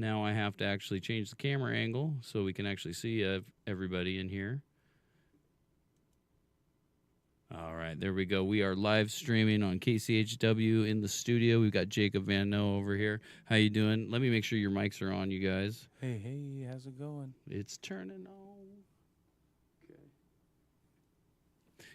now I have to actually change the camera angle so we can actually see everybody in here. All right, there we go. We are live streaming on KCHW in the studio. We've got Jacob Vanknowe over here. How you doing? Let me make sure your mics are on, you guys. Hey, how's it going? It's turning on. Okay.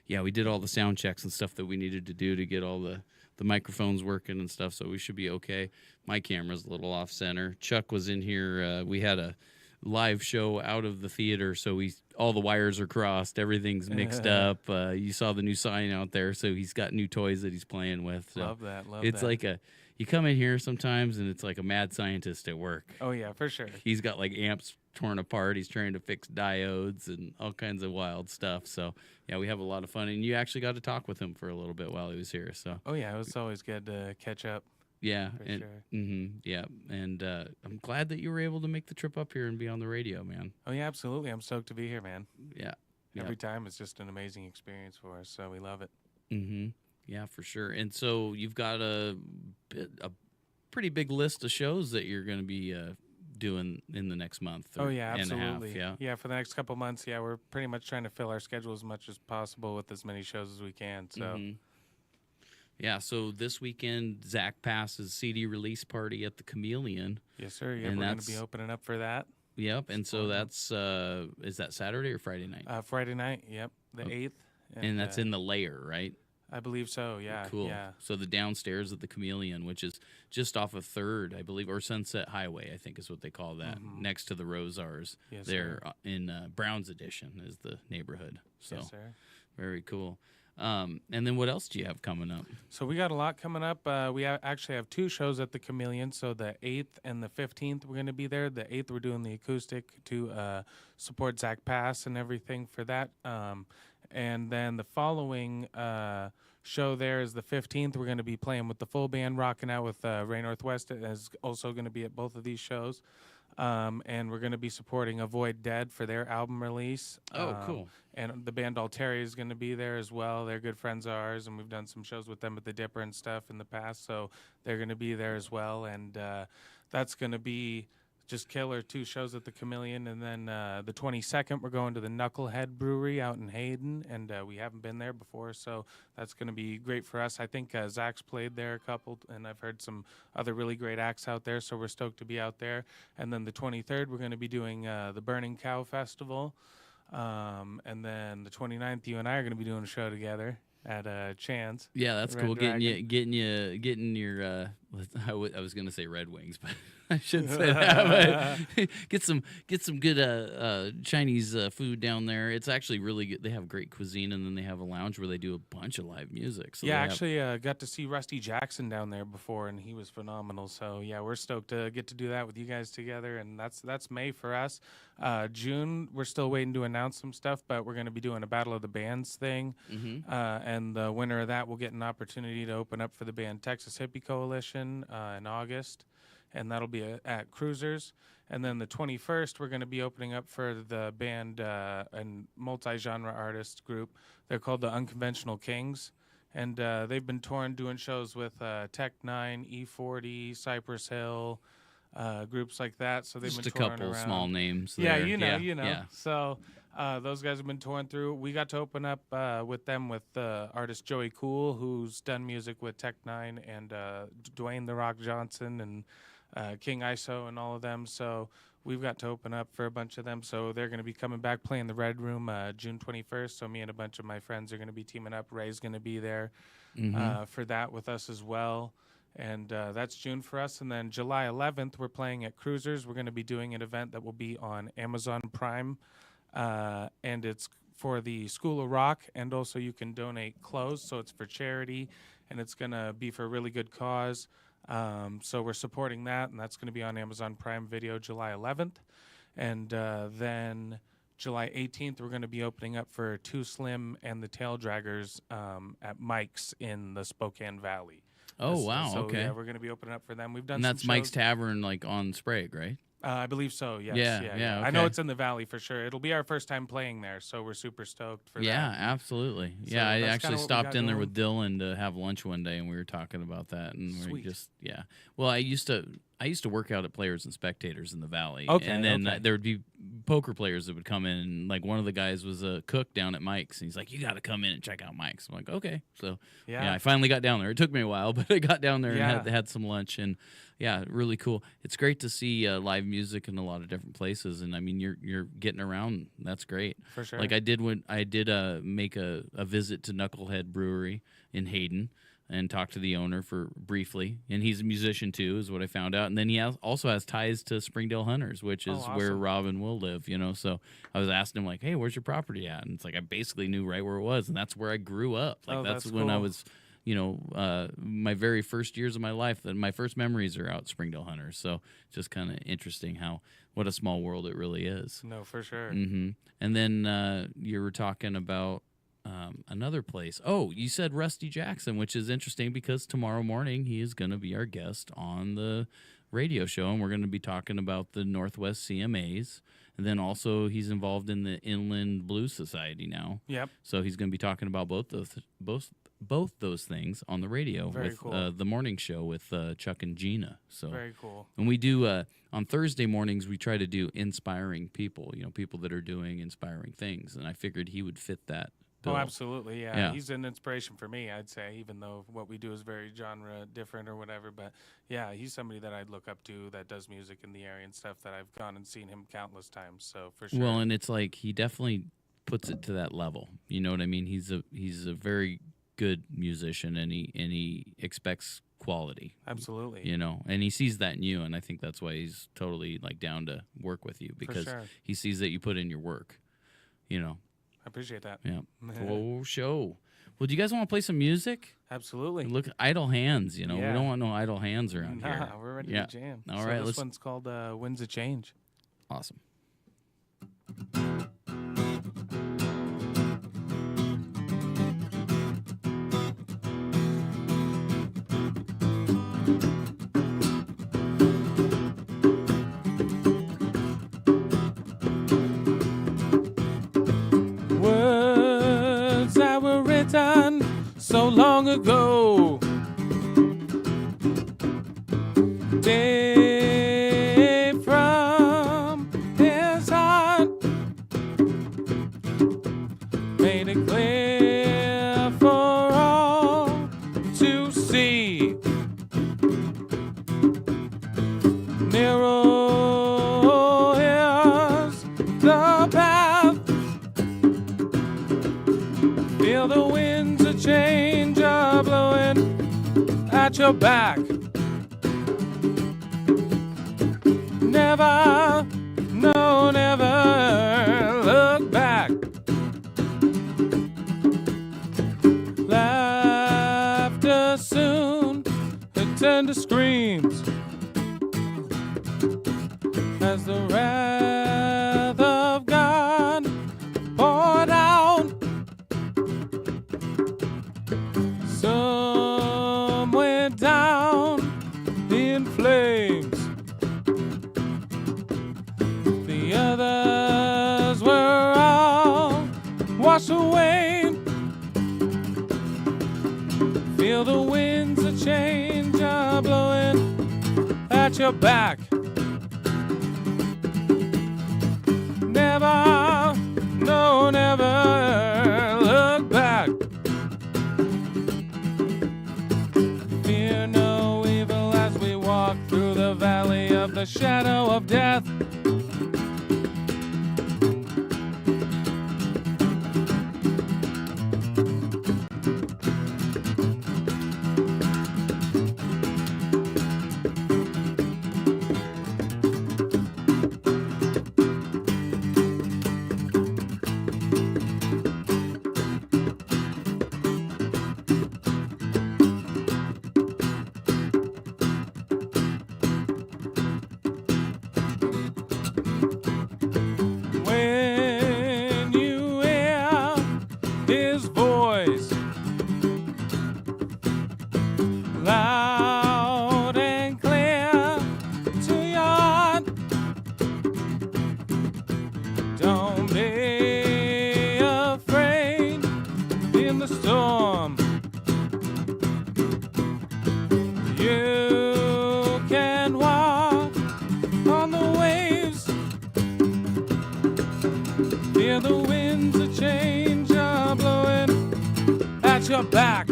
Yeah, we did all the sound checks and stuff that we needed to do to get all the microphones working and stuff, so we should be okay. My camera's a little off center. Chuck was in here. We had a live show out of the theater, so all the wires are crossed, everything's mixed up. You saw the new sign out there, so he's got new toys that he's playing with. So love that. It's like you come in here sometimes and it's like a mad scientist at work. Oh yeah, for sure. He's got like amps torn apart. He's trying to fix diodes and all kinds of wild stuff. So yeah, we have a lot of fun, and you actually got to talk with him for a little bit while he was here. So oh yeah, it was always good to catch up. Yeah, for and, sure. Yeah, and I'm glad that you were able to make the trip up here and be on the radio, man. Oh yeah, absolutely. I'm stoked to be here, man. Yeah, every time it's just an amazing experience for us, so we love it. Yeah, for sure. And so you've got a pretty big list of shows that you're going to be doing in the next month. Oh yeah, absolutely. And a half, yeah, for the next couple months. Yeah, we're pretty much trying to fill our schedule as much as possible with as many shows as we can. So. Yeah, so this weekend, Zach Pass's CD release party at the Chameleon. Yes, sir. Yeah, we're going to be opening up for that. Yep, and so that's, is that Saturday or Friday night? Friday night, yep, the 8th. And that's in the Layer, right? I believe so, yeah. Cool. Yeah. So the downstairs at the Chameleon, which is just off of 3rd, I believe, or Sunset Highway, I think is what they call that, next to the Rosars. Yes, there in Brown's Edition is the neighborhood. So yes, sir. Very cool. And then what else do you have coming up? So we got a lot coming up. We actually have 2 shows at the Chameleon. So the 8th and the 15th, we're going to be there. The 8th, we're doing the acoustic to support Zach Pass and everything for that. And then the following show there is the 15th. We're going to be playing with the full band, rocking out with Ray Northwest is also going to be at both of these shows. And we're going to be supporting Avoid Dead for their album release. Oh, cool. And the band Alteria is going to be there as well. They're good friends of ours, and we've done some shows with them at the Dipper and stuff in the past, so they're going to be there as well. And that's going to be just killer. 2 shows at the Chameleon. And then the 22nd, we're going to the Knucklehead Brewery out in Hayden, and we haven't been there before, so that's going to be great for us. I think Zach's played there a couple, and I've heard some other really great acts out there, so we're stoked to be out there. And then the 23rd, we're going to be doing the Burning Cow Festival. And then the 29th, you and I are going to be doing a show together at Chan's. Yeah, that's cool. Getting your I was going to say Red Wings, but I shouldn't say that. But get some good Chinese food down there. It's actually really good. They have great cuisine, and then they have a lounge where they do a bunch of live music. So yeah, actually got to see Rusty Jackson down there before, and he was phenomenal. So yeah, we're stoked to get to do that with you guys together, and that's May for us. June, we're still waiting to announce some stuff, but we're going to be doing a Battle of the Bands thing, and the winner of that will get an opportunity to open up for the band Texas Hippie Coalition in August. And that'll be at Cruisers. And then the 21st, we're going to be opening up for the band and multi-genre artist group. They're called the Unconventional Kings. And they've been touring doing shows with Tech 9, E40, Cypress Hill, groups like that. So they've just been a touring couple around. Small names Yeah, there. you know. Yeah. So those guys have been touring through. We got to open up with them with artist Joey Cool, who's done music with Tech 9 and Dwayne The Rock Johnson and King ISO and all of them. So we've got to open up for a bunch of them. So they're going to be coming back playing the Red Room June 21st. So me and a bunch of my friends are going to be teaming up. Ray's going to be there for that with us as well. And that's June for us. And then July 11th, we're playing at Cruisers. We're going to be doing an event that will be on Amazon Prime. And it's for the School of Rock. And also you can donate clothes. So it's for charity. And it's going to be for a really good cause. So we're supporting that. And that's going to be on Amazon Prime Video July 11th. And then July 18th, we're going to be opening up for Too Slim and the Tail Draggers at Mike's in the Spokane Valley. Oh, wow. So, okay. Yeah, we're going to be opening up for them. We've done and that's some Mike's shows. Tavern, like on Sprague, right? I believe so. Yes. Yeah, I know okay. it's in the valley for sure. It'll be our first time playing there, so we're super stoked for Yeah, that. absolutely. So Yeah, I that's actually kinda what we stopped got in there going. with Dylan to have lunch one day, and we were talking about that, and we Sweet. just Well, I used to work out at Players and Spectators in the valley, Okay, and then okay. there would be poker players that would come in, and like one of the guys was a cook down at Mike's, and he's like, "You got to come in and check out Mike's." I'm like, "Okay." So Yeah. I finally got down there. It took me a while, but I got down there and Yeah. had some lunch, and yeah, really cool. It's great to see live music in a lot of different places, and I mean, you're getting around. That's great. For sure. Like I did when I did make a visit to Knucklehead Brewery in Hayden and talked to the owner for briefly, and he's a musician too, is what I found out. And then he also has ties to Springdale Hunters, which is where awesome. Rob and Will live. So I was asking him like, "Hey, where's your property at?" And it's like I basically knew right where it was, and that's where I grew up. Like that's when I cool. was. My very first years of my life, that my first memories are out Springdale Hunters. So just kind of interesting what a small world it really is. No, for sure. And then you were talking about another place. Oh, you said Rusty Jackson, which is interesting because tomorrow morning he is going to be our guest on the radio show, and we're going to be talking about the Northwest CMAs. And then also he's involved in the Inland Blues Society now. Yep. So he's going to be talking about both those things on the radio Very with cool. the morning show with Chuck and Gina. So Very cool. and we do on Thursday mornings we try to do inspiring people, people that are doing inspiring things, and I figured he would fit that bill. Oh, absolutely. Yeah. Yeah. He's an inspiration for me, I'd say, even though what we do is very genre different or whatever. But yeah, he's somebody that I'd look up to that does music in the area and stuff that I've gone and seen him countless times. So for sure. Well, and it's like he definitely puts it to that level. You know what I mean? He's a very good musician, and he expects quality. Absolutely. And he sees that in you, and I think that's why he's totally like down to work with you, because sure. he sees that you put in your work. I appreciate that. Yeah. Full show. Well, do you guys want to play some music? Absolutely. Look, idle hands. We Yeah. don't want no idle hands around here. Nah, we're ready Yeah. to jam. All So right, this one's called Winds of Change. Awesome. Words that were written so long ago, day from his heart, made it clear for all to see. Mirror is the path. Feel the winds of change are blowing at your back. Never, no, never look back. Laughter soon turn to screams as the wrath of God poured out. Some went down in flames, the others were all washed away. Feel the winds of change are blowing at your back. Never, no, never look back. Fear no evil as we walk through the valley of the shadow of death. Hear the winds of change are blowing at your back.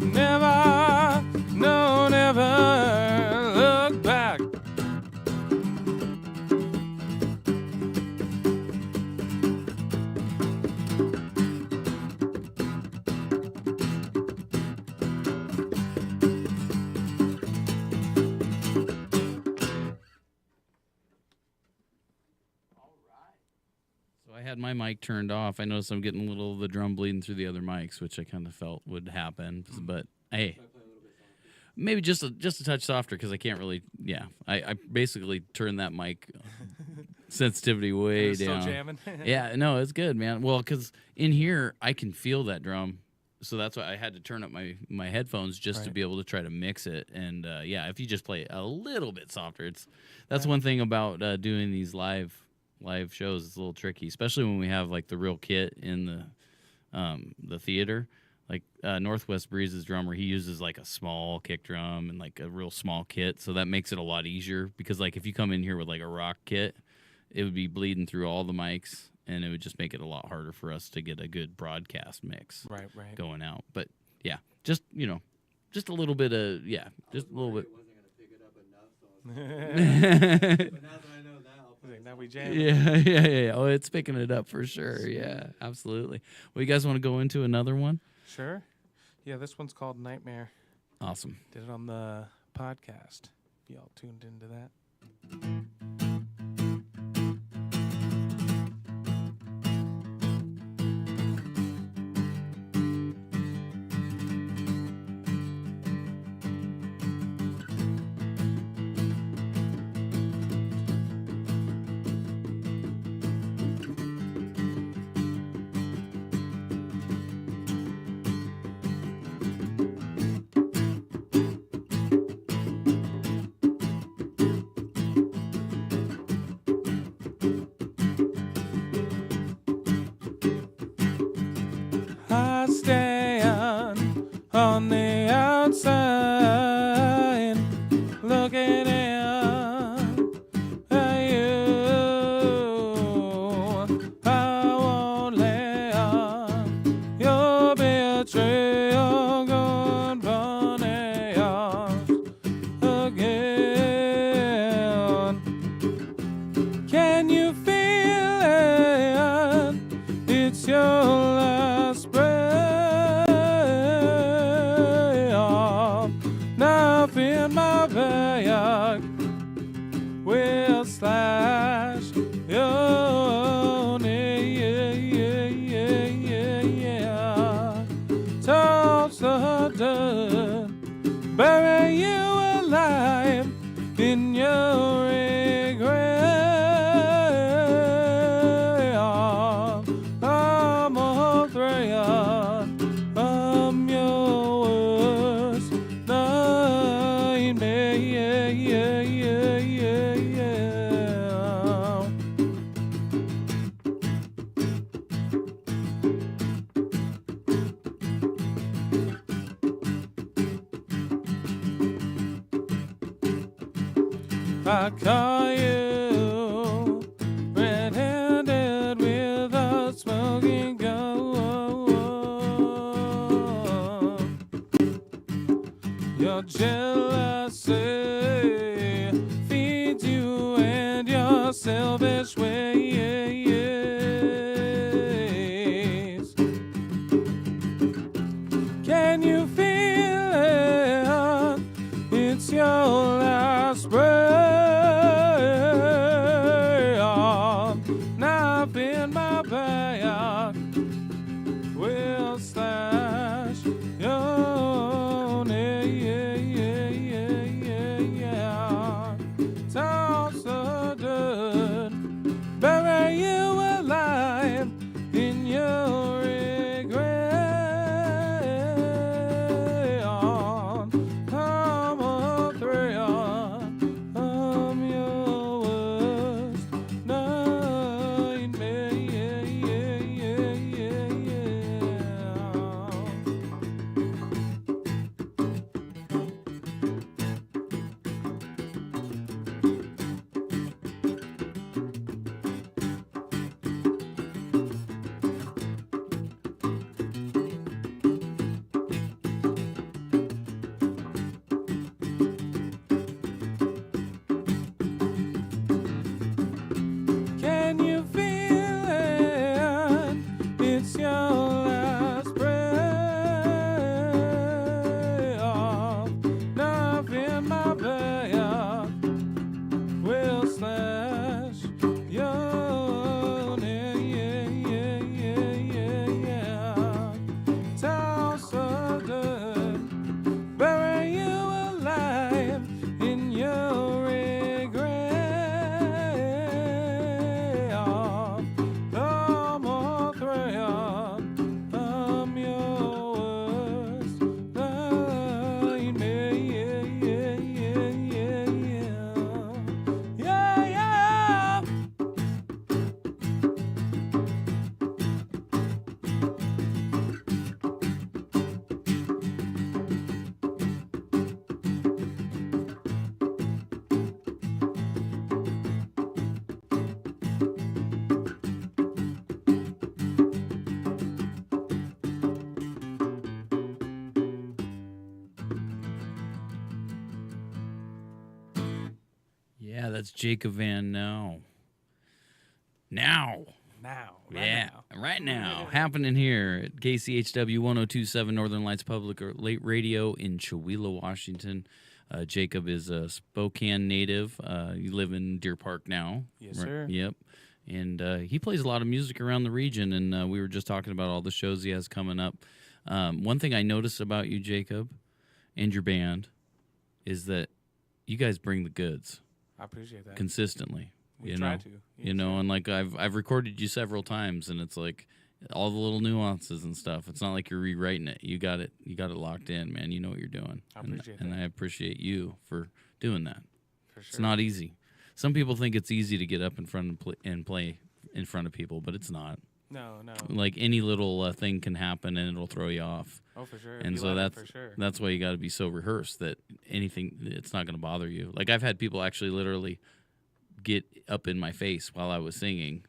Never, no, never look back. So I had my mic turned off. I noticed I'm getting a little of the drum bleeding through the other mics, which I kind of felt would happen. But hey, maybe just a touch softer because I can't really. Yeah, I basically turned that mic sensitivity way Still down. jamming. Yeah, no, it's good, man. Well, because in here I can feel that drum, so that's why I had to turn up my headphones just to Right. be able to try to mix it. And yeah, if you just play it a little bit softer, that's one thing about doing these live shows. It's a little tricky, especially when we have like the real kit in the theater. Like Northwest Breeze's drummer, he uses like a small kick drum and like a real small kit, so that makes it a lot easier. Because like if you come in here with like a rock kit, it would be bleeding through all the mics, and it would just make it a lot harder for us to get a good broadcast mix Right. going out. But yeah, just just a little bit of just a little bit. But now that I know that, I'll put Now we jam. Yeah. Oh, it's picking it up for sure. Yeah, absolutely. Well, you guys want to go into another one? Sure. Yeah, this one's called Nightmare. Awesome. Did it on the podcast. Y'all tuned into that? I stand on the outside, looking in at you. I won't let your betrayal go unpunished again. Can you feel it? It's your last breath. Knife in my back will slash your knee. Toss the dirt, bury you alive in your regret. I'm afraid I'm your worst nightmare. I call you red-handed with a smoking gun. Your jealousy feeds you and your selfish ways. Can you feel it? It's your last breath. Knife in my back will slash your knee. Toss the dirt, bury you alive in your regret. I'm afraid I'm Yeah, that's Jacob Vanknowe. Now. Right now. Happening here at KCHW 1027 Northern Lights Public Late Radio in Chewelah, Washington. Jacob is a Spokane native. You live in Deer Park now. Yes, sir. Yep. And he plays a lot of music around the region, and we were just talking about all the shows he has coming up. One thing I noticed about you, Jacob, and your band is that you guys bring the goods. I appreciate that. Consistently. We try to. You know, and like I've recorded you several times, and it's like all the little nuances and stuff. It's not like you're rewriting it. You got it locked in, man. You know what you're doing. I appreciate and that. I appreciate you for doing that. For sure. It's not easy. Some people think it's easy to get up in front and play in front of people, but it's not. No. Like any little thing can happen, and it'll throw you off. Oh, for sure. And You so love it for sure. that's why you got to be so rehearsed that it's not going to bother you. Like I've had people actually literally get up in my face while I was singing,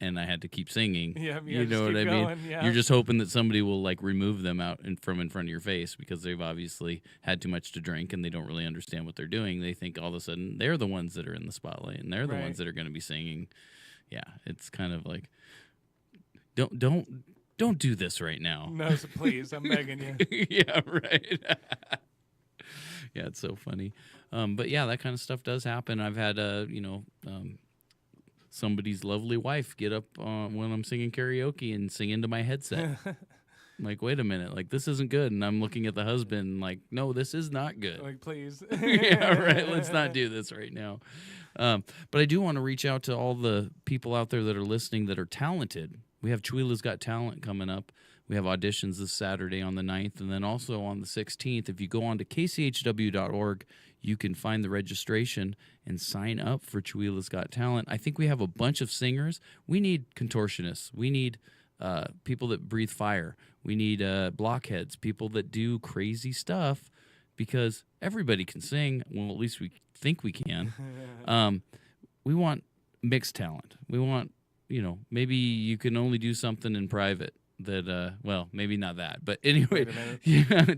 and I had to keep singing. Yeah, you know what I mean? Yeah. You're just hoping that somebody will like remove them out from in front of your face because they've obviously had too much to drink and they don't really understand what they're doing. They think all of a sudden they're the ones that are in the spotlight and they're the ones that are going to be singing. Yeah, it's kind of like don't do this right now. No, so please, I'm begging you. Yeah, right. Yeah, it's so funny. But yeah, that kind of stuff does happen. I've had, somebody's lovely wife get up when I'm singing karaoke and sing into my headset. I'm like, wait a minute, like this isn't good. And I'm looking at the husband like, no, this is not good. Like, please. Yeah, right. Let's not do this right now. But I do want to reach out to all the people out there that are listening that are talented. We have Chewelah's Got Talent coming up. We have auditions this Saturday on the 9th, and then also on the 16th. If you go on to kchw.org, you can find the registration and sign up for Chewelah's Got Talent. I think we have a bunch of singers. We need contortionists. We need people that breathe fire. We need blockheads, people that do crazy stuff, because everybody can sing. Well, at least we think we can. We want mixed talent. We want, maybe you can only do something in private. That well, maybe not that, but anyway, yeah,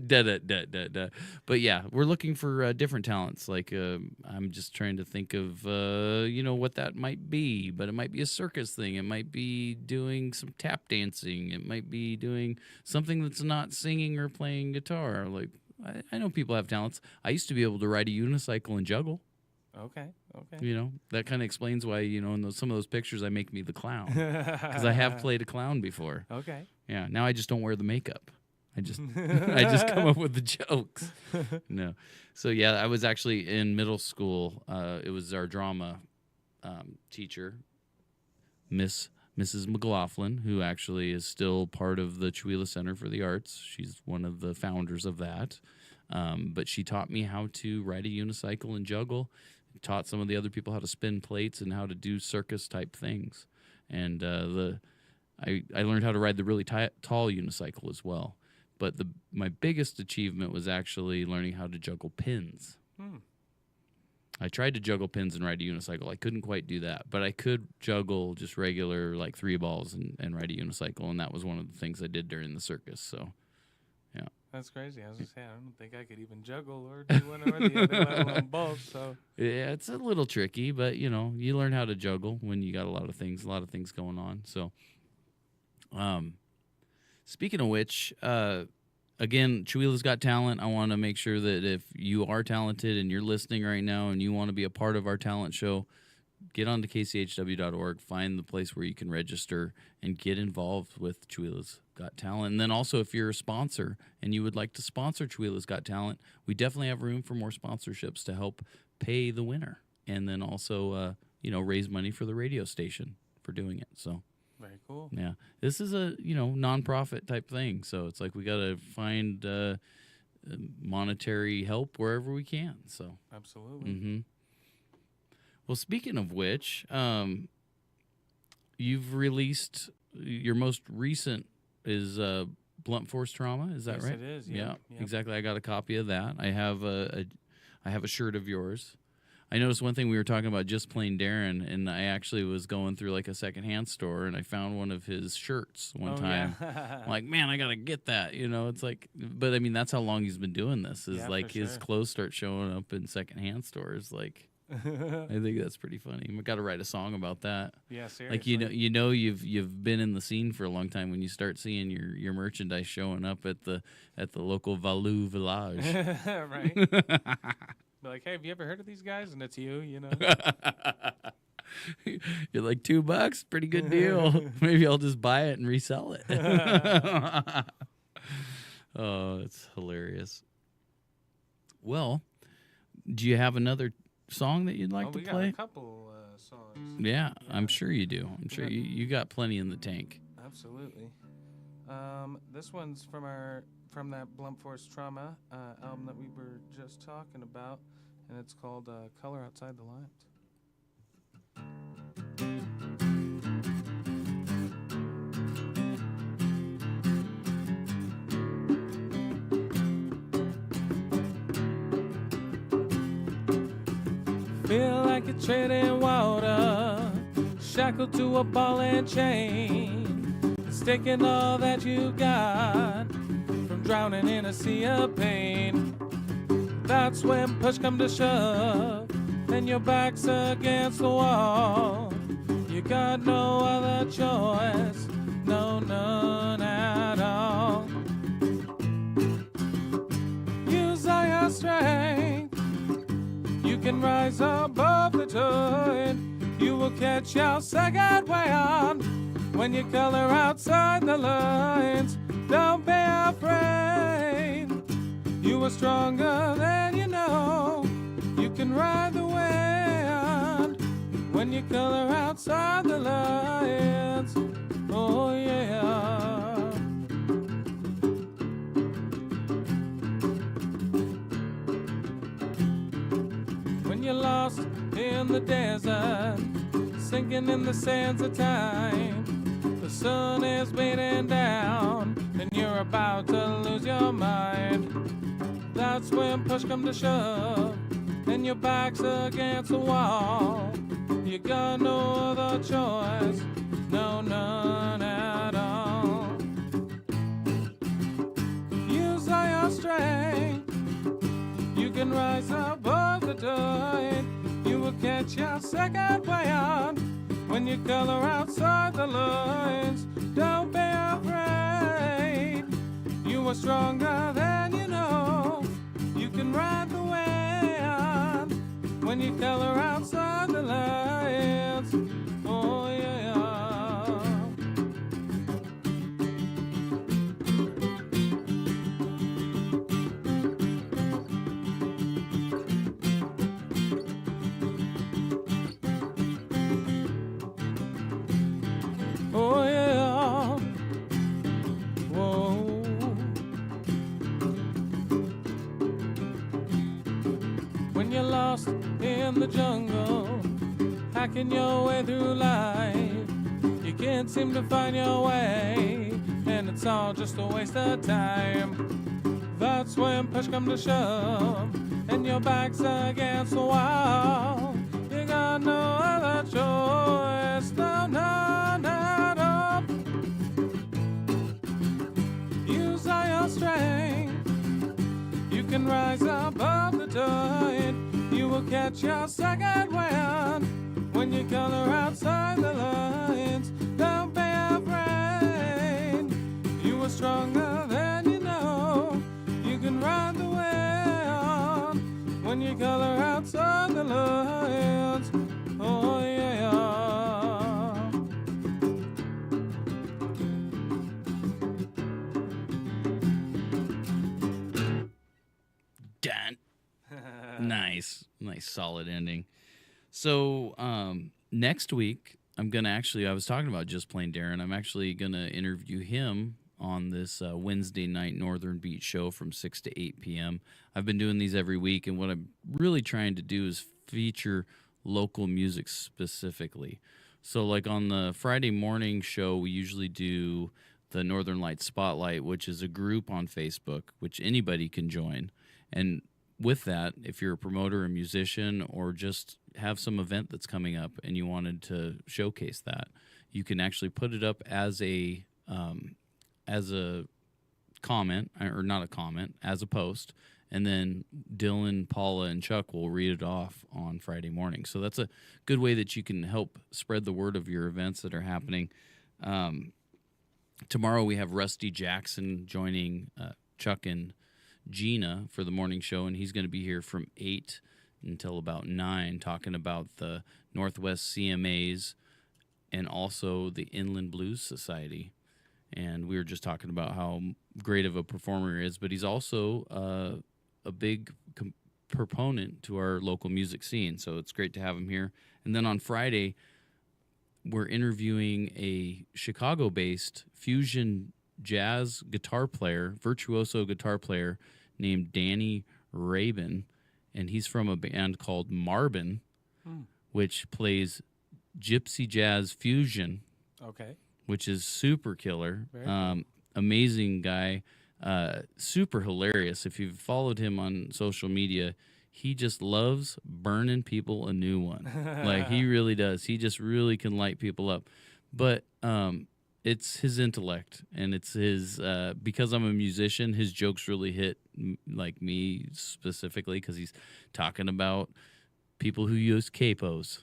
But yeah, we're looking for different talents. Like I'm just trying to think of what that might be, but it might be a circus thing. It might be doing some tap dancing. It might be doing something that's not singing or playing guitar. Like I know people have talents. I used to be able to ride a unicycle and juggle. Okay. That kind of explains why, in some of those pictures I make me the clown. Because I have played a clown before. Okay. Yeah, now I just don't wear the makeup. I just come up with the jokes. No. So, yeah, I was actually in middle school. It was our drama teacher, Mrs. McLaughlin, who actually is still part of the Chewelah Center for the Arts. She's one of the founders of that. But she taught me how to ride a unicycle and juggle. Taught some of the other people how to spin plates and how to do circus type things. And I learned how to ride the really tall unicycle as well. But my biggest achievement was actually learning how to juggle pins. I tried to juggle pins and ride a unicycle. I couldn't quite do that, but I could juggle just regular like 3 balls and ride a unicycle, and that was one of the things I did during the circus. So, yeah. That's crazy. I was gonna say I don't think I could even juggle or do one or the other, let alone both. So yeah, it's a little tricky, but you learn how to juggle when you got a lot of things going on. So, speaking of which, again, Chewelah's Got Talent. I want to make sure that if you are talented and you're listening right now and you want to be a part of our talent show, get on to kchw.org, find the place where you can register and get involved with Chewelah's Got Talent. And then also, if you're a sponsor and you would like to sponsor Chewelah's Got Talent, we definitely have room for more sponsorships to help pay the winner. And then also, raise money for the radio station for doing it. So very cool. Yeah. This is a, nonprofit type thing. So it's like we got to find monetary help wherever we can. So absolutely. Mm-hmm. Well, speaking of which, you've released your most recent is Blunt Force Trauma. Is that yes, right? It is. Yeah, yep. Exactly. I got a copy of that. I have a shirt of yours. I noticed one thing we were talking about, Just Plain Darren, and I actually was going through like a secondhand store and I found one of his shirts one time. Yeah. I'm like, man, I gotta get that. It's like, but I mean, that's how long he's been doing this. Is Yeah, like for his sure. clothes start showing up in secondhand stores like I think that's pretty funny. We got to write a song about that. Yeah, seriously. Like you've been in the scene for a long time when you start seeing your merchandise showing up at the local Valou village. Right. Be like, hey, have you ever heard of these guys? And it's you, you know. You're like, $2, pretty good deal. Maybe I'll just buy it and resell it. Oh, it's hilarious. Well, do you have another song that you'd like to we play? got a couple songs. Yeah, I'm sure you do. I'm sure you got plenty in the tank. Absolutely. This one's from that Blunt Force Trauma album that we were just talking about, and it's called Color Outside the Lines. Feel like you're treading water, shackled to a ball and chain, sticking all that you got from drowning in a sea of pain. That's when push come to shove and your back's against the wall. You got no other choice, no, none at all. Use all your strength, you can rise above the tide. You will catch your second wind when you color outside the lines. Don't be afraid, you are stronger than you know. You can ride the wind when you color outside the lines. Oh yeah. When you're lost in the desert, sinking in the sands of time, the sun is beating down and you're about to lose your mind. That's when push come to shove and your back's against the wall. You got no other choice, no, none at all. Use all your strength, you can rise above the tide. You will catch your second wind when you color outside the lines. Don't be afraid, you are stronger than you know. You can ride the wind when you color outside the lines. Oh yeah. Oh yeah. Whoa. When you're lost in the jungle, hacking your way through life, you can't seem to find your way, and it's all just a waste of time. That's when push come to shove and your back's against the wall. You got no other choice, no, none at all. Use all your strength, you can rise above the tide. You will catch your second wind when you color outside the lines. Don't be afraid, you are stronger than you know. You can ride the wind when you color outside the lines. Oh yeah. Done. Nice solid ending. So next week I'm gonna I was talking about Just Plain Darren. I'm actually gonna interview him on this Wednesday night Northern Beat show from 6 to 8 p.m. I've been doing these every week, and what I'm really trying to do is feature local music specifically. So like on the Friday morning show, we usually do the Northern Lights Spotlight, which is a group on Facebook, which anybody can join. And with that, if you're a promoter, a musician, or just have some event that's coming up and you wanted to showcase that, you can actually put it up as a comment, or not a comment, as a post, and then Dylan, Paula, and Chuck will read it off on Friday morning. So that's a good way that you can help spread the word of your events that are happening. Tomorrow we have Rusty Jackson joining Chuck and Gina for the morning show, and he's going to be here from 8 until about 9 talking about the Northwest CMAs and also the Inland Blues Society. And we were just talking about how great of a performer he is, but he's also a big proponent to our local music scene. So it's great to have him here. And then on Friday, we're interviewing a Chicago-based fusion jazz guitar player, virtuoso guitar player named Danny Rabin. And he's from a band called Marbin, which plays gypsy jazz fusion. Okay. Which is super killer. Very cool. Amazing guy. Super hilarious. If you've followed him on social media, he just loves burning people a new one. Like, he really does. He just really can light people up. But it's his intellect, and it's his because I'm a musician, his jokes really hit like me specifically, because he's talking about people who use capos.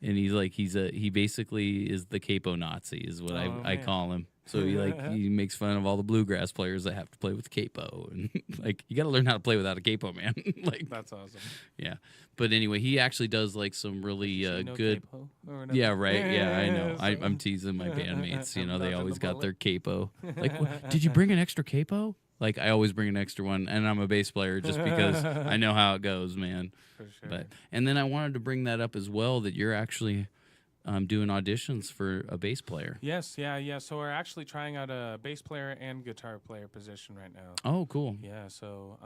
And he basically is the capo Nazi is what I call him. So he makes fun of all the bluegrass players that have to play with capo, and like, you got to learn how to play without a capo, man. Like, That's awesome. yeah. But anyway, he actually does like some really good. Capo or nothing? Yeah, right. Yeah, I know. So- I'm teasing my bandmates. You I'm know, they dodging always the got bullet. their capo. Like, did you bring an extra capo? Like, I always bring an extra one, and I'm a bass player just because I know how it goes, man. For sure. But and then I wanted to bring that up as well, that you're actually doing auditions for a bass player. Yes, yeah. So we're actually trying out a bass player and guitar player position right now. Oh, cool. Yeah, so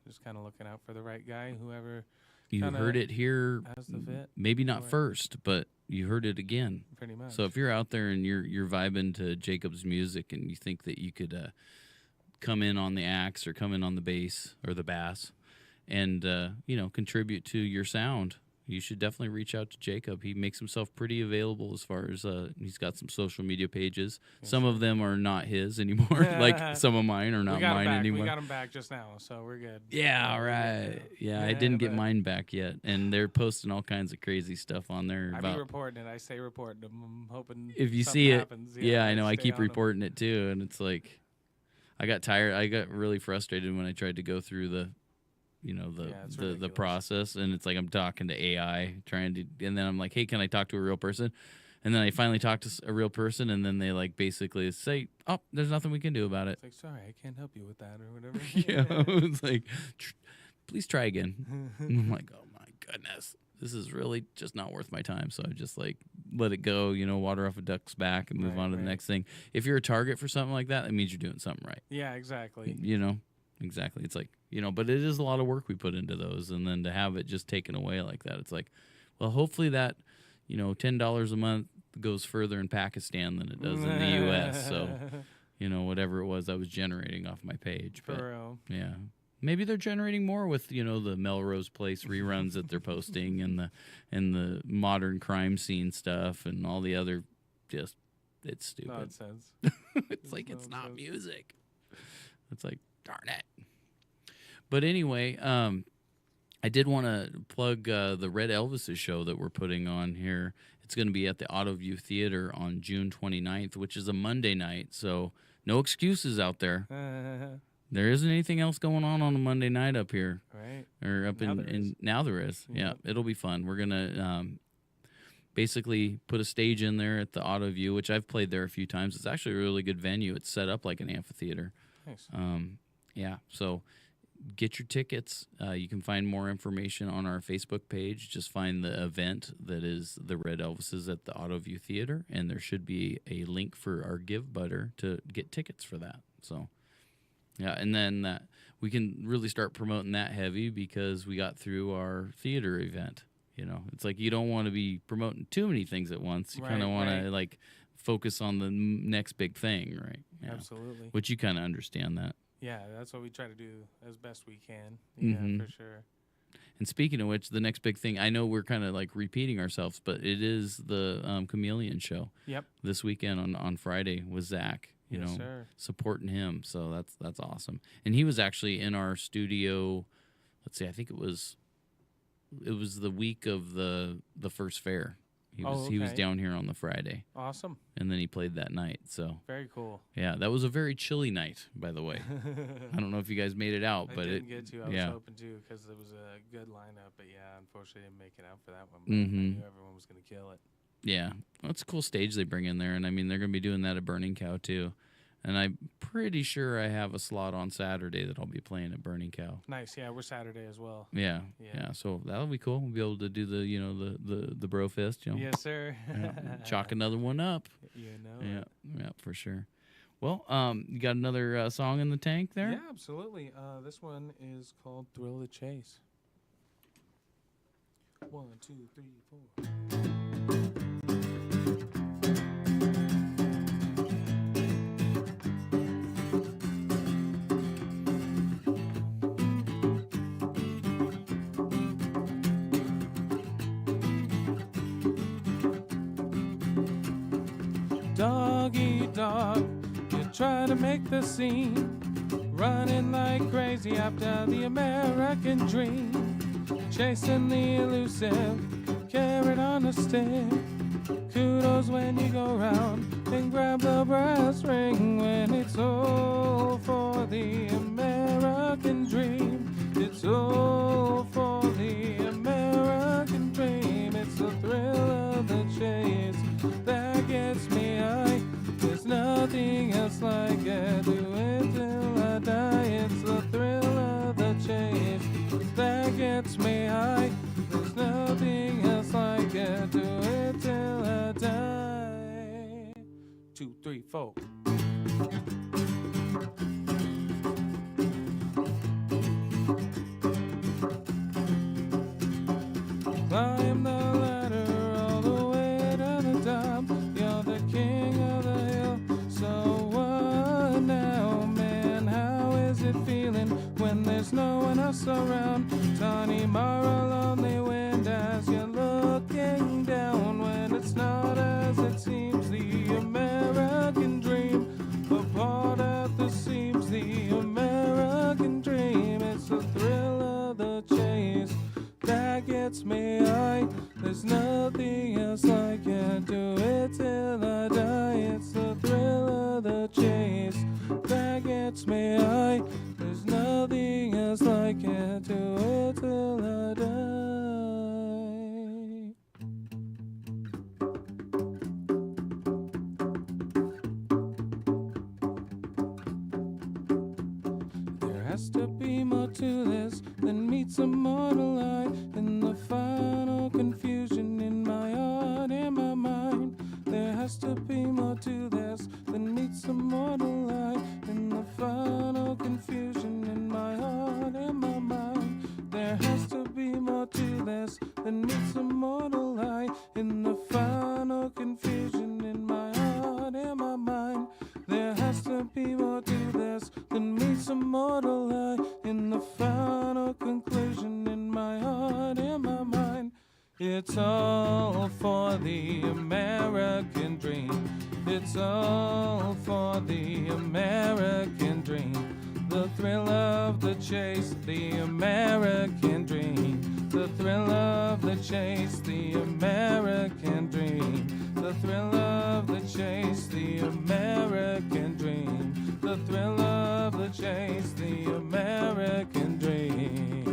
just kind of looking out for the right guy, whoever You kinda heard it here, has the fit, maybe not Right. first, but you heard it again. pretty much. So if you're out there and you're vibing to Jacob's music and you think that you could come in on the axe or come in on the bass or the bass and contribute to your sound, you should definitely reach out to Jacob. He makes himself pretty available as far as he's got some social media pages. Yes, Some of them are not his anymore. Like, some of mine are not we got mine him back. anymore. We got him back just now, so we're good. Yeah, we're good right. now. Yeah, I didn't get but mine back yet, and they're posting all kinds of crazy stuff on there I be about. reporting it. I say reporting them. I'm hoping If you something see it, happens. yeah, I know. I stay keep on 'em. reporting it too, and it's like, I got tired. I got really frustrated when I tried to go through the it's the ridiculous. process, and it's like I'm talking to AI, and then I'm like, hey, can I talk to a real person? And then I finally talk to a real person, and then they like basically say, oh, there's nothing we can do about it. It's like, sorry, I can't help you with that or whatever. Yeah, it's like, please try again. And I'm like, oh my goodness, this is really just not worth my time. So I just like let it go, water off a duck's back and move Right, on to the right. next thing. If you're a target for something like that, that means you're doing something right. Yeah, exactly. Exactly. It's like, but it is a lot of work we put into those. And then to have it just taken away like that, it's like, well, hopefully that, $10 a month goes further in Pakistan than it does in the U.S. So, whatever it was I was generating off my page. For But real. yeah. Maybe they're generating more with, the Melrose Place reruns that they're posting and the modern crime scene stuff and all the other it's stupid. Nonsense. It's like it's not Nonsense. music. It's like, darn it. But anyway, I did want to plug the Red Elvis's show that we're putting on here. It's going to be at the Autoview Theater on June 29th, which is a Monday night. So no excuses out there. There isn't anything else going on a Monday night up here. Right. Or up Now there is. now there is. Yeah, Yep. it'll be fun. We're going to basically put a stage in there at the Autoview, which I've played there a few times. It's actually a really good venue. It's set up like an amphitheater. Nice. Yeah, so get your tickets. You can find more information on our Facebook page. Just find the event that is the Red Elvises at the Autoview Theater, and there should be a link for our Give Butter to get tickets for that. So, yeah, and then we can really start promoting that heavy because we got through our theater event. It's like you don't want to be promoting too many things at once. You kind of Right, want to right. like focus on the next big thing, right? Yeah. Absolutely. Which you kind of understand that. Yeah, that's what we try to do as best we can. Yeah, Mhm. for sure. And speaking of which, the next big thing, I know we're kind of like repeating ourselves, but it is the Chameleon show Yep. this weekend on Friday with Zach. you Yes, know, sir. supporting him. So that's awesome. And he was actually in our studio. Let's see, I think it was the week of the first fair. He was okay. down here on the Friday, Awesome. and then he played that night. So Very cool. yeah, that was a very chilly night, by the way. I don't know if you guys made it out, I but didn't get to. I was yeah. hoping to because it was a good lineup. But yeah, unfortunately, I didn't make it out for that one. But I Mhm. knew everyone was going to kill it. Yeah, well, it's a cool stage they bring in there, and I mean they're going to be doing that at Burning Cow too. And I'm pretty sure I have a slot on Saturday that I'll be playing at Burning Cow. Nice. Yeah, we're Saturday as well. Yeah, Yeah. yeah. So that'll be cool. We'll be able to do the bro fist. Yes, sir. Chalk another one up. You know. Yeah, it. yeah, for sure. Well, you got another song in the tank there? Yeah, absolutely. This one is called "Thrill of the Chase." 1, 2, 3, 4. Doggy dog, you try to make the scene, running like crazy after the American dream, chasing the elusive, carrot on a stick. Kudos when you go round and grab the brass ring when it's all for the American dream. It's all for the American dream. It's the thrill of the chase that gets me high. There's nothing else like it. Do it till I die. It's the thrill of the chase that gets me high. There's nothing else like it. Do it till I die. 2, 3, 4. Climb the ladder all the way to the top. You're the king of the hill. So what now, man? How is it feeling when there's no one else around? Tawny Mara, lonely wind as you're looking down when it's not as it seems. The American dream, apart at the seams. The American dream, it's the thrill of the chase that gets me high. There's nothing else like it. Do it till I die. It's the thrill of the chase that gets me high. There's nothing else like it. Do it till I die. There has to be more to this than meets a mortal eye. In the final confusion in my heart, in my mind, there has to be more to this than meets a mortal eye. In the final confusion in my heart, in my mind, there has to be more to this than meets a mortal eye. In the final confusion in my heart, in my mind, there has to be more to this than meets a mortal eye. In the final conclusion in my heart, in my mind, it's all for the American dream. It's all for the American dream. The thrill of the chase, the American dream. The thrill of the chase, the American dream. The thrill of the chase, the American dream. The thrill of the chase, the American dream.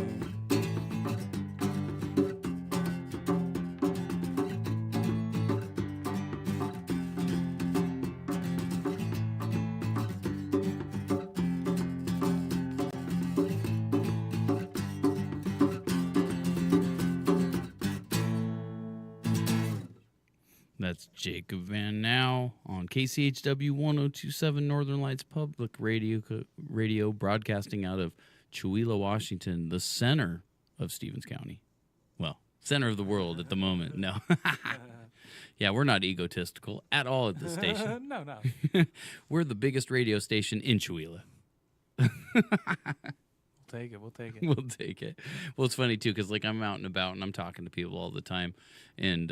That's Jacob Vanknowe on KCHW 1027 Northern Lights Public Radio, broadcasting out of Chewelah, Washington, the center of Stevens County. Well, center of the world at the moment. No. Yeah, we're not egotistical at all at this station. No. We're the biggest radio station in Chewelah. We'll take it. We'll take it. We'll take it. Well, it's funny, too, because, like, I'm out and about, and I'm talking to people all the time, and,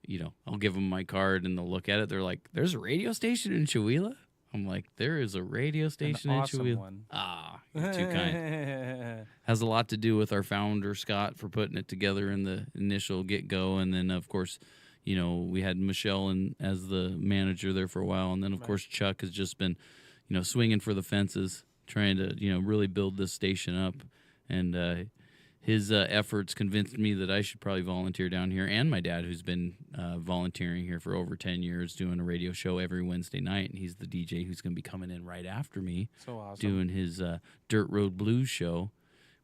you know, I'll give them my card, and they'll look at it. They're like, there's a radio station in Chewelah? I'm like, there is a radio station An in awesome Chewelah. one. Ah, you're too kind. Has a lot to do with our founder, Scott, for putting it together in the initial get-go. And then, of course, we had Michelle as the manager there for a while. And then, of course, Chuck has just been, swinging for the fences, trying to, really build this station up. And his efforts convinced me that I should probably volunteer down here, and my dad, who's been volunteering here for over 10 years, doing a radio show every Wednesday night, and he's the DJ who's going to be coming in right after me, So awesome. doing his Dirt Road Blues show,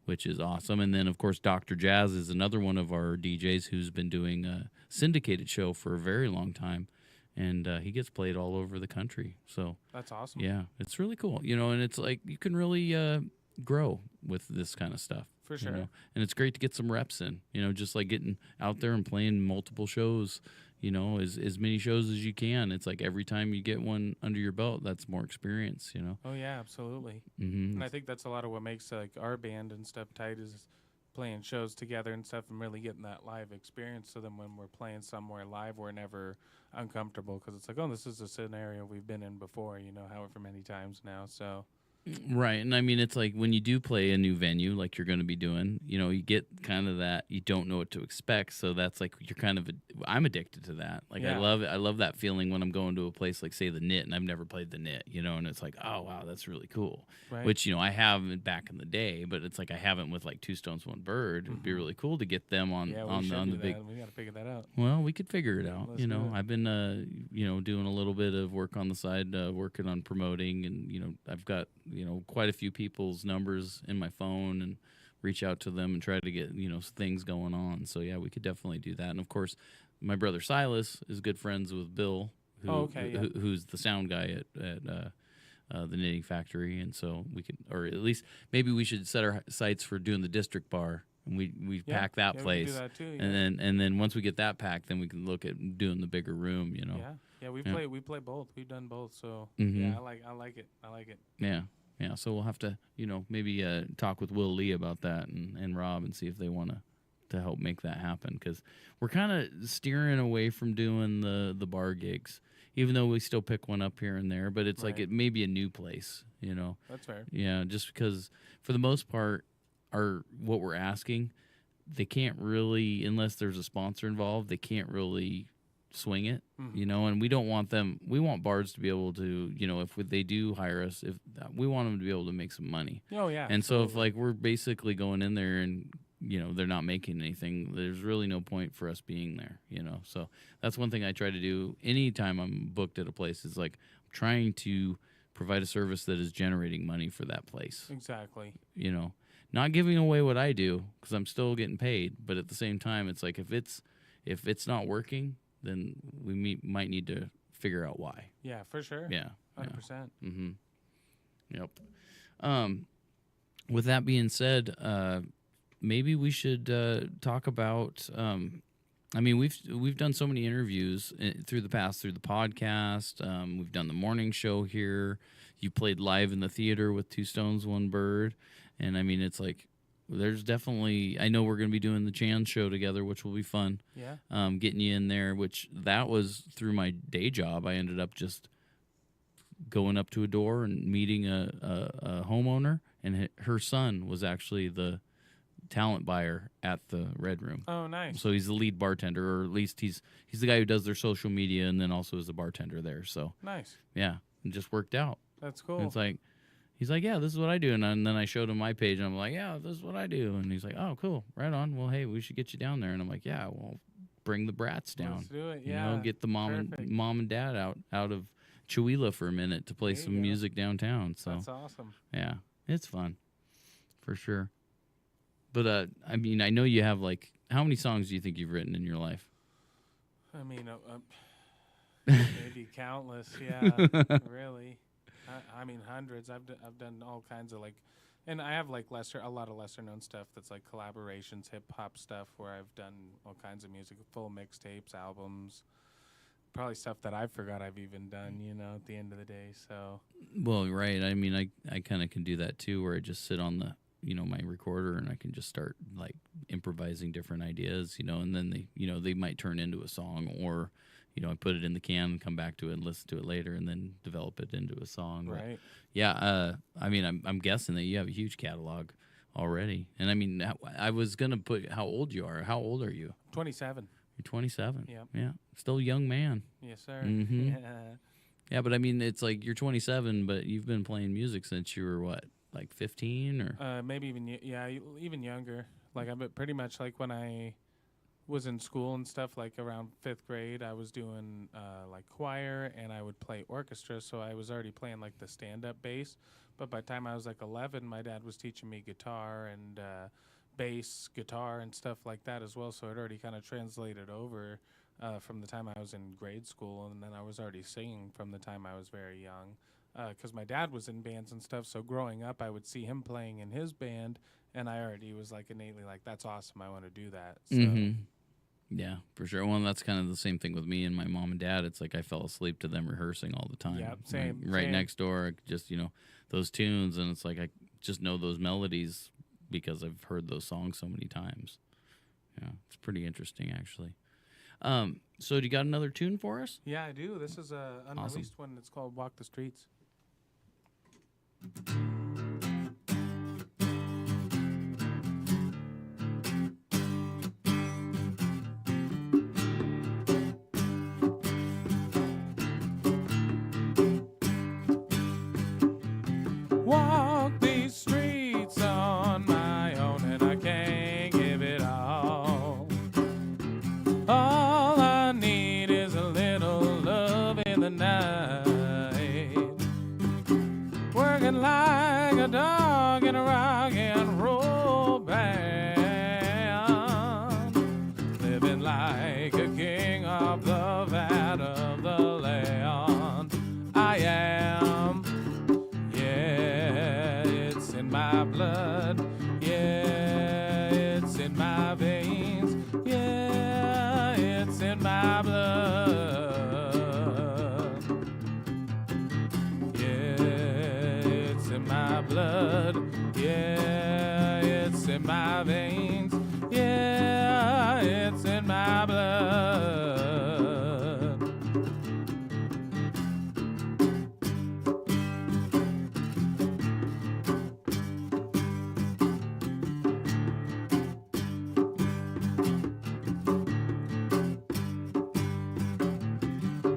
which is awesome. And then, of course, Dr. Jazz is another one of our DJs who's been doing a syndicated show for a very long time, and he gets played all over the country. So That's awesome. yeah, it's really cool, and it's like you can really grow with this kind of stuff. For sure. And it's great to get some reps in, just like getting out there and playing multiple shows, as many shows as you can. It's like every time you get one under your belt, that's more experience, Oh, yeah, absolutely. Mm-hmm. And I think that's a lot of what makes like our band and stuff tight is playing shows together and stuff and really getting that live experience. So then when we're playing somewhere live, we're never uncomfortable because it's like, oh, this is a scenario we've been in before, however many times now. So Right. And I mean, it's like when you do play a new venue, like you're going to be doing, you get kind of that, you don't know what to expect. So that's like, you're kind of, I'm addicted to that. Like, Yeah. I love it. I love that feeling when I'm going to a place like, say, the Knit, and I've never played the Knit, and it's like, oh, wow, that's really cool. right. Which, I have back in the day, but it's like I haven't with like Two Stones, One Bird. It'd be really cool to get them on, yeah, we on should the do big. that. We got to figure that out. Well, we could figure it out. Let's do it. I've been, doing a little bit of work on the side, working on promoting, and I've got, quite a few people's numbers in my phone, and reach out to them and try to get things going on. So yeah, we could definitely do that. And of course, my brother Silas is good friends with Bill, who's the sound guy at the Knitting Factory, and so we could, or at least maybe we should set our sights for doing the District Bar. And we pack that place, we can do that too, and then once we get that packed, then we can look at doing the bigger room. Yeah, we play both. We've done both. So Mhm. yeah, I like it. Yeah. So we'll have to maybe talk with Will Lee about that and Rob and see if they want to help make that happen, because we're kind of steering away from doing the bar gigs, even though we still pick one up here and there. But it's like Right. it may be a new place. That's fair. Yeah, just because for the most part, what we're asking, they can't really, unless there's a sponsor involved, they can't really swing it, and we don't want them. We want bars to be able to, if they do hire us, if we want them to be able to make some money. Oh yeah. And so if absolutely. like we're basically going in there and they're not making anything, there's really no point for us being there. So that's one thing I try to do anytime I'm booked at a place, is like trying to provide a service that is generating money for that place. Exactly. Not giving away what I do, because I'm still getting paid, but at the same time, it's like if it's not working, then we might need to figure out why. Yeah, for sure. Yeah. 100%. Mm-hmm. Yep. With that being said, maybe we should talk about. We've done so many interviews through the podcast. We've done the morning show here. You played live in the theater with Two Stones, One Bird, and I mean, it's like there's definitely. I know we're going to be doing the Chan show together, which will be fun. Yeah. Getting you in there, which that was through my day job. I ended up just going up to a door and meeting a homeowner, and her son was actually the talent buyer at the Red Room. Oh, nice. So he's the lead bartender, or at least he's the guy who does their social media, and then also is a bartender there. So Nice. yeah, it just worked out. That's cool. And it's like, he's like, yeah, this is what I do. And then I showed him my page, and I'm like, yeah, this is what I do. And he's like, oh, cool, right on. Well, hey, we should get you down there. And I'm like, yeah, well, bring the brats down. Let's do it. Yeah. Get the Perfect. mom and dad out of Chewelah for a minute to play There you some go. music downtown. So That's awesome. yeah, it's fun for sure. But I mean, I know you have like, how many songs do you think you've written in your life? I mean, maybe countless. Yeah, really. I mean, hundreds. I've done all kinds of like, and I have like a lot of lesser known stuff that's like collaborations, hip hop stuff where I've done all kinds of music, full mixtapes, albums, probably stuff that I forgot I've even done. At the end of the day. So. Well, right. I mean, I kind of can do that too, where I just sit on the my recorder, and I can just start like improvising different ideas, and then they might turn into a song, or I put it in the can and come back to it and listen to it later and then develop it into a song. But Right. yeah, I mean, I'm guessing that you have a huge catalog already. And I mean, I was going to put how old you are. How old are you? 27. You're 27. Yep. Yeah. Still a young man. Yes, sir. Mhm. Yeah. Yeah, but I mean, it's like you're 27, but you've been playing music since you were what, like 15 or? Maybe even even younger. Like I've been pretty much like when I was in school and stuff. Like around 5th grade, I was doing like choir and I would play orchestra. So I was already playing like the stand-up bass. But by the time I was like 11, my dad was teaching me guitar and bass, guitar, and stuff like that as well. So it already kind of translated over from the time I was in grade school, and then I was already singing from the time I was very young. Because my dad was in bands and stuff, so growing up, I would see him playing in his band, and I already was like innately like, "That's awesome! I want to do that." So Yeah, for sure. Well, that's kind of the same thing with me and my mom and dad. It's like I fell asleep to them rehearsing all the time. Yep, same, Right same. next door, just those tunes, and it's like I just know those melodies because I've heard those songs so many times. Yeah, it's pretty interesting actually. So do you got another tune for us? yeah, I do. This is a unreleased one. It's called "Walk the Streets." Walk these streets on my own, and I can't give it all. All I need is a little love in the night. Working like a dog in a rock and roll band. Living like a king of the vat of the land. I am. Yeah, it's in my blood. Yeah, it's in my veins. Yeah, it's in my blood. Yeah, it's in my blood. Yeah, it's in my veins. Yeah, it's in my blood.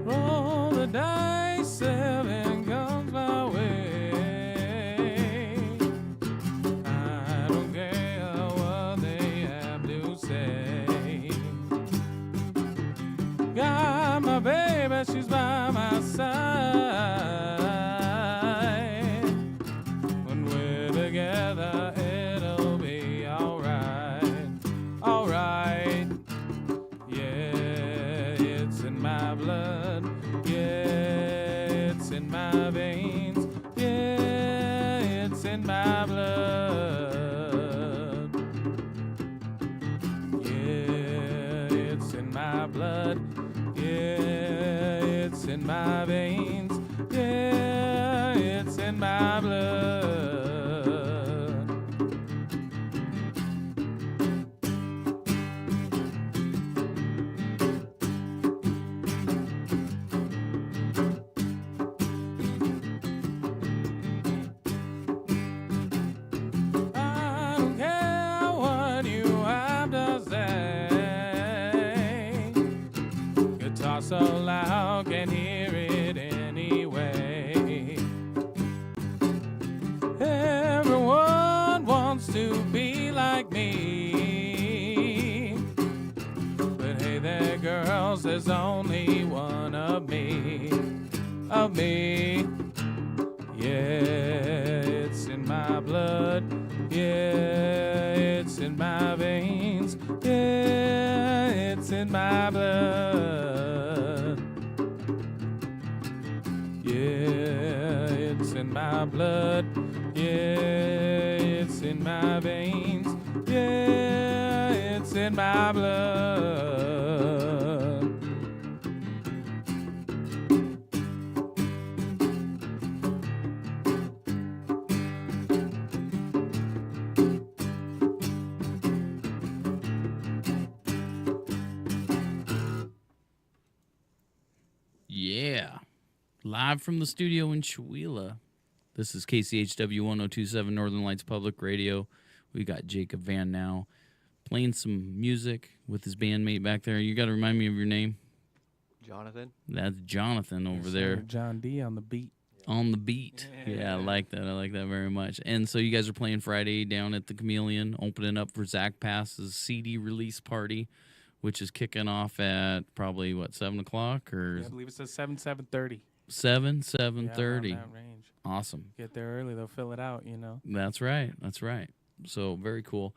Roll the dice, 7 comes my way. I don't care what they have to say. Got my baby, she's by my side. When we're together, it'll be alright. Alright. Yeah, it's in my blood. Yeah, it's in my veins. Yeah, it's in my blood. Yeah, it's in my blood. Yeah, it's in my veins. Yeah, it's in my blood. I don't care what you have to say. Guitar so loud, can hear it anyway. Everyone wants to be like me. But hey there, girls, there's only one of me. Of me. Yeah, it's in my blood. Yeah, it's in my veins. Yeah, it's in my blood. Yeah, it's in my blood. Yeah, it's in my veins. Yeah, it's in my blood. Live from the studio in Chewelah. This is KCHW 1027 Northern Lights Public Radio. We got Jacob Vanknowe playing some music with his bandmate back there. You got to remind me of your name. Jonathan. That's Jonathan over there. John D on the beat. On the beat. Yeah, I like that. I like that very much. And so you guys are playing Friday down at the Chameleon, opening up for Zach Pass's CD release party, which is kicking off at probably, 7 o'clock? Or Yeah, I believe it says 7:30. 7:30. Yeah, around that range. Awesome. Get there early, they'll fill it out, you know. That's right. That's right. So very cool.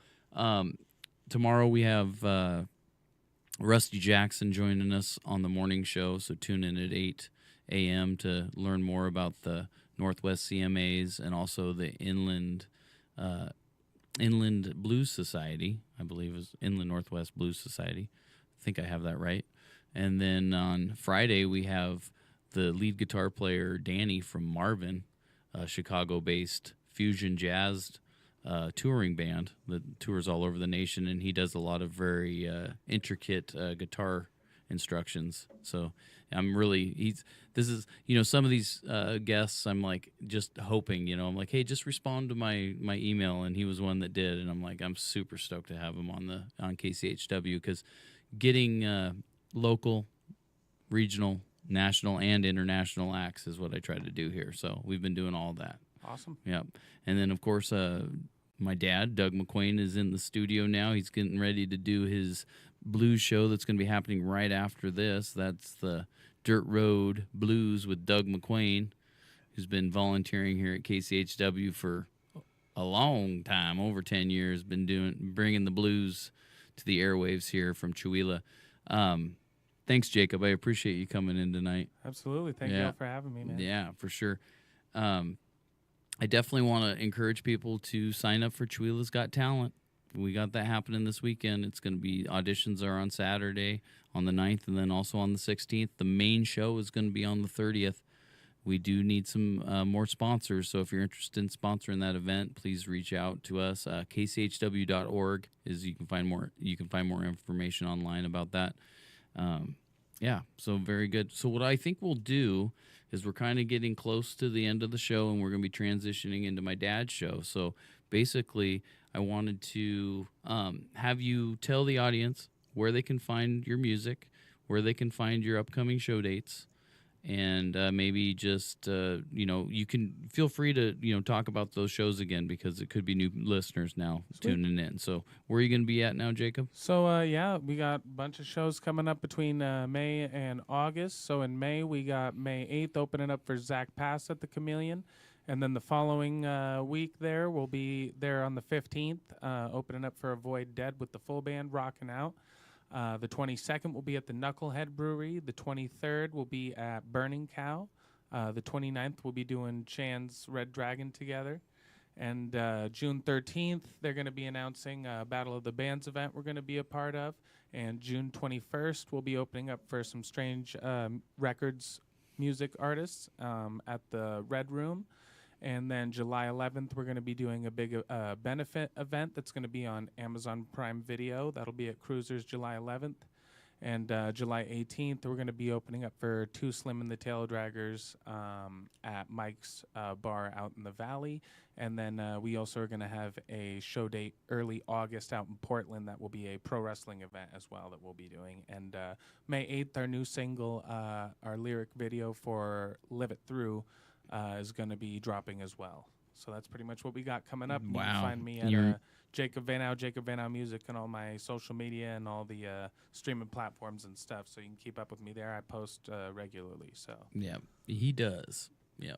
Tomorrow we have Rusty Jackson joining us on the morning show. So tune in at 8 a.m. to learn more about the Northwest CMAs and also the Inland Blues Society. I believe is Inland Northwest Blues Society. I think I have that right. And then on Friday we have the lead guitar player Danny from Marvin, a Chicago-based fusion jazz touring band that tours all over the nation, and he does a lot of very intricate guitar instructions. So I'm really some of these guests I'm like just hoping, I'm like, hey, just respond to my email, and he was one that did, and I'm like, I'm super stoked to have him on KCHW because getting local, regional, national, and international acts is what I try to do here. So we've been doing all that. Awesome. Yep. And then, of course, my dad, Doug McQuain, is in the studio now. He's getting ready to do his blues show that's going to be happening right after this. That's the Dirt Road Blues with Doug McQuain, who's been volunteering here at KCHW for a long time, over 10 years, bringing the blues to the airwaves here from Chewelah. Thanks, Jacob. I appreciate you coming in tonight. Absolutely. Thank you all for having me, man. Yeah, for sure. I definitely want to encourage people to sign up for Chewelah's Got Talent. We got that happening this weekend. It's going to be auditions are on Saturday on the 9th and then also on the 16th. The main show is going to be on the 30th. We do need some more sponsors, so if you're interested in sponsoring that event, please reach out to us. kchw.org is you can find more information online about that. So very good. So what I think we'll do is we're kind of getting close to the end of the show, and we're going to be transitioning into my dad's show. So basically, I wanted to have you tell the audience where they can find your music, where they can find your upcoming show dates, and maybe just, you can feel free to, talk about those shows again because it could be new listeners now tuning in. So where are you going to be at now, Jacob? So, we got a bunch of shows coming up between May and August. So in May, we got May 8th opening up for Zach Pass at the Chameleon. And then the following week we'll be there on the 15th, opening up for Avoid Dead with the full band rocking out. The 22nd will be at the Knucklehead Brewery. The 23rd will be at Burning Cow. The 29th we'll be doing Chan's Red Dragon together. And June 13th, they're going to be announcing a Battle of the Bands event we're going to be a part of. And June 21st, we'll be opening up for some Strange Records music artists at the Red Room. And then July 11th, we're going to be doing a big benefit event that's going to be on Amazon Prime Video. That'll be at Cruisers July 11th. And July 18th, we're going to be opening up for Too Slim and the Tail Draggers at Mike's Bar out in the Valley. And then we also are going to have a show date early August out in Portland that will be a pro wrestling event as well that we'll be doing. And May 8th, our new single, our lyric video for Live It Through, is going to be dropping as well. So that's pretty much what we got coming up. Wow. You can find me at Jacob Vanknowe Music, and all my social media and all the streaming platforms and stuff. So you can keep up with me there. I post regularly. So yeah, he does. Yeah.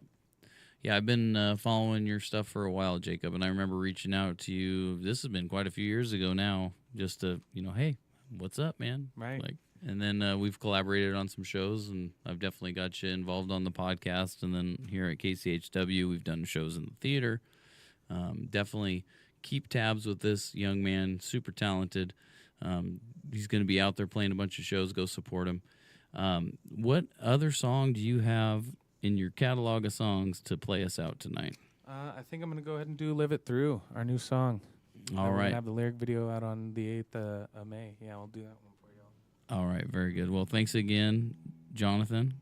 Yeah, I've been following your stuff for a while, Jacob, and I remember reaching out to you. This has been quite a few years ago now, just to, hey, what's up, man? Right. And then we've collaborated on some shows, and I've definitely got you involved on the podcast. And then here at KCHW, we've done shows in the theater. Definitely keep tabs with this young man, super talented. He's going to be out there playing a bunch of shows. Go support him. What other song do you have in your catalog of songs to play us out tonight? I think I'm going to go ahead and do Live It Through, our new song. All right. We're going to have the lyric video out on the 8th of May. Yeah, I'll do that one for y'all. All right, very good. Well, thanks again, Jonathan.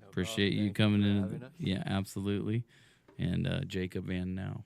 No Appreciate you thank coming for in. having us. Yeah, absolutely. And Jacob Vanknowe.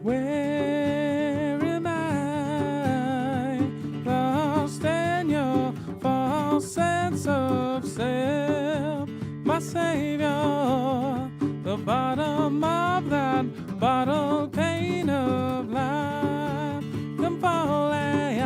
Where am I? Lost in your false sense of self, my savior. The bottom of that bottle pane of life come falling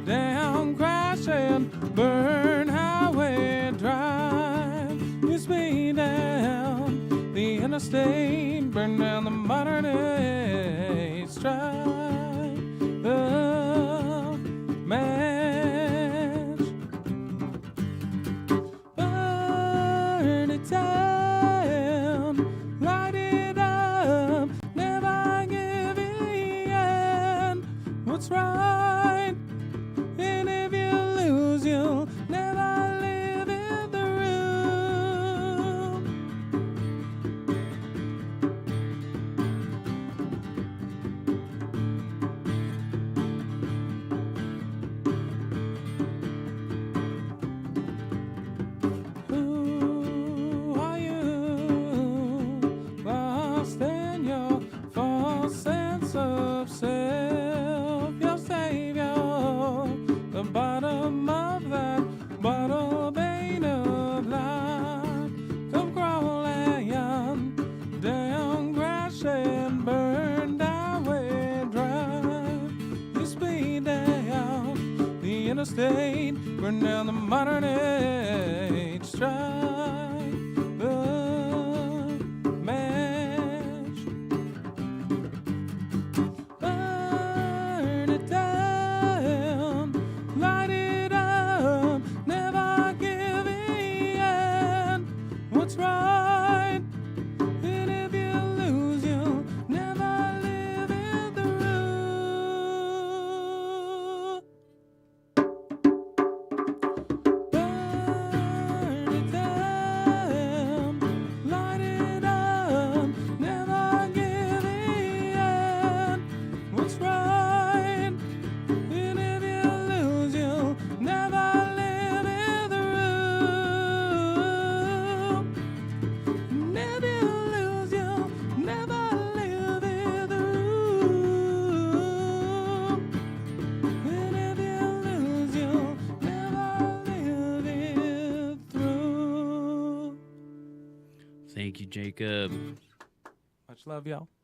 down, crashing, burn highway drive. You speed down the interstate, burn down the modern age, strike the match, burn it down, light it up, never give in. What's right? And if you lose, you'll never live in the room. Who are you? Lost in your false sense of self, your savior. The bottom of that bottle vein of life come crawling down, crashing, burned highway drive. You speed down the interstate, burn down the modern age, strike the match, burn it down, light it up, never give in. What's right? And if you lose, you'll never live in the room. Burn it down, light it up, never give in. What's right? And if you lose, you'll never live in the room. And if you lose, you'll never live in the room. And if you lose, you'll never live it through. Thank you, Jacob. Much love, y'all.